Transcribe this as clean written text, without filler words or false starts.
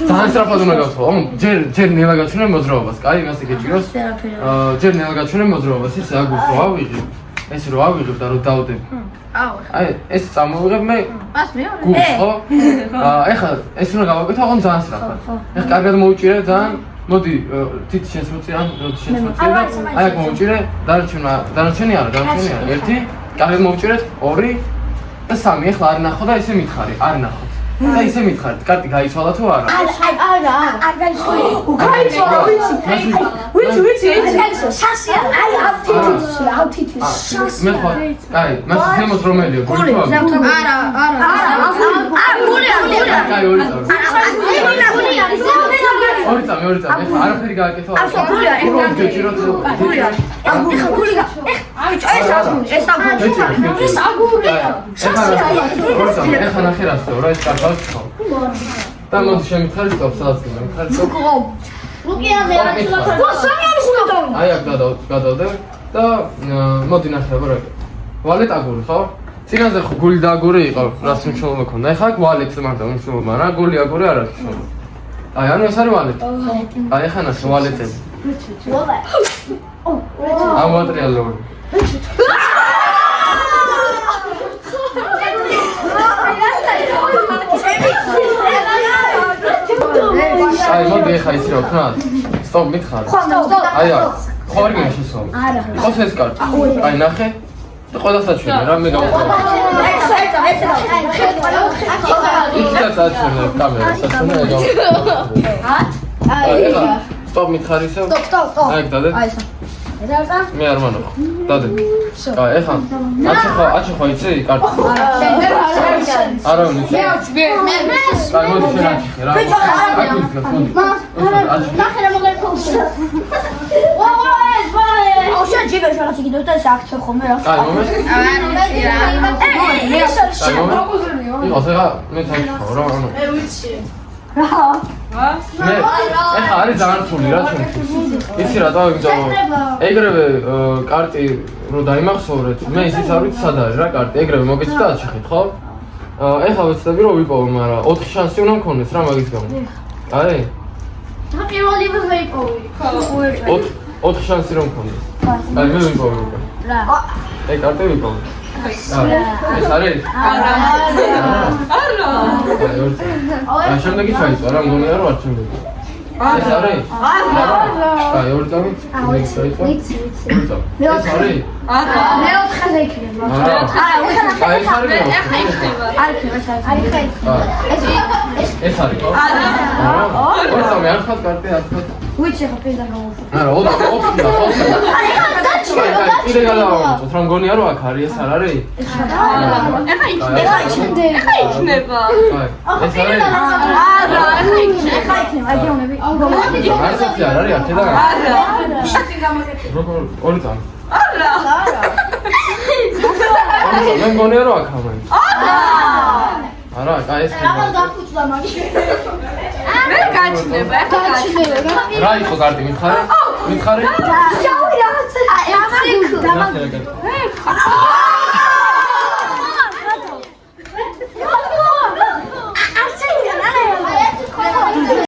ძალიან სწრაფად უნდა გავსვლა. ჯერ ნელა გაჩვენა მოძრაობას. კაი, იმას იგეჭიროს. ჯერ ნელა გაჩვენა მოძრაობას. ის აგურს რო ავიღე. ეს რო ავიღებ და რო დავდებ. აი, ეს წამოვიღებ მე. გულს ხო? ეხლა ეს უნდა გავაკეთო, ოღონდ ძალიან სწრაფად. ეხლა კარგად მოუჭირე ძალიან. მოდი, თით შენს მოწი ან როდი შენს მოწი. აი, აქ მოუჭირე, დანარჩენი არა. ერთი, კარგად მოუჭირეთ, ორი და სამი. ეხლა არ ნახო და ისე მითხარი, არ ნახოთ. და ისე მითხარით, კარტი გაიცვალა თუ არა? არა, არ გაიცვალა. გაიცვალა, ვიცი. შასია, აი, ავთითის. მე ხო, კაი, მას თემოთ რომელია? გული თუ არა? არა. გულია. კაი, ორი წამი. ორი წამი. ეხლა არაფერი გააკეთო. ახლა გულია, გულია. ეხლა გული. ეს აგური. ეხლა ნახე რა სწორა, ეს კარგად ხო? და მოდი შემითხარი სტოპ, სადაც გიმეხარი სტოპ. ლუკიაზე არ ჩლაფა. სამი არის უნდა დავი. აი აქ გადავდე და მოდი ნახე რა. ვალეთ აგური ხო? წინაზე ხო გული და აგური იყო, რას მნიშვნელობა ქონდა. ეხლა აქ ვალეთ მართა მნიშვნელობა, მაგრამ გული აგური არ არის მნიშვნელობა. აი ანუ ეს არის ვალეთ. აი ეხლა ნახე ვალეთები. ამ მატერიალური. აი მოდი ეხლა იცი რა ვქნათ? სტოპ მითხარ. აი ხო არ გეშესო. ხო ეს კარტი. აი ნახე. და ყველასაც ჩვენე რა მე გავხსოვე. იქაც აჩვენე კამერას, აჩვენე ეგ. აი სტოპ მითხარ ისე. სტოპ. აი დადე. აი ესა. ედავსა? მე არ მანო. დადე. აი ეხლა აჩხო იცი კარტი. არა ვიცი. მე. აი მოდი შენ აჩხე რა. აი ვიცი მოდი. ნახე რა მოგერქოს. ოშა ჯიგა შეგაც იგიდოს და საქმე ხომე რა. აი მომეს. იყო ზეღა მე თაიქო რა ანუ. ვიცი. მე ეხა არის ძალიან რთული რა ჩვენთვის. იცი რა დავიგზავნო. ეგრევე კარტი რო დაიმახსოვრეთ, მე ისიც არ ვიცი სად არის რა კარტი. ეგრევე მოგეცი და აჩხეთ ხო? ეხა ვეცდები რომ ვიპოვო, მაგრამ 4 შანსი უნდა მქონდეს რა მაგის გამო. აი? და პირველი ვეიპოვი. ხო. 4 შანსი რომ მქონდეს. აი მე ვიპოვე უკვე. რა. ეგ კარტი ვიპოვე. ეს არის? არა. აი შემდეგი ჩაიწვა რა მგონია რომ არ შემდეგი. ეს არის? არა. აი ორი წამი. ვიცი. ეს არის? არა. მე 4-ზე იქნება. არა. აი ეს არის? ეხა იქნება. არ იქნება საერთოდ. ეს არის? არა. ორი წამი არ ხარ კარტი არ ხარ. ვიცი ხო პირდა გამოვხო. არა, ოთხი და ხოთი. აი ხა დაჩვენა. კიდე გადავამოწოთ, რა მგონია რომ აქ არის, ეს არ არის? ეხა იქნება. ეს არის? არა, ეხა იქნება. აი გეუბნები. არცეთი არ არის აქედან? არა. როგორ ორი წამი? არა. მე მგონია რომ აქ ამაი. არა, აი ეს რა დაფუჭდა მაგის. მე გაჩნდება, ეხლა გაჩნდება. რა იყო კარტი მითხარი? შავი რაღაცა. აი, ნახე რა კარტი.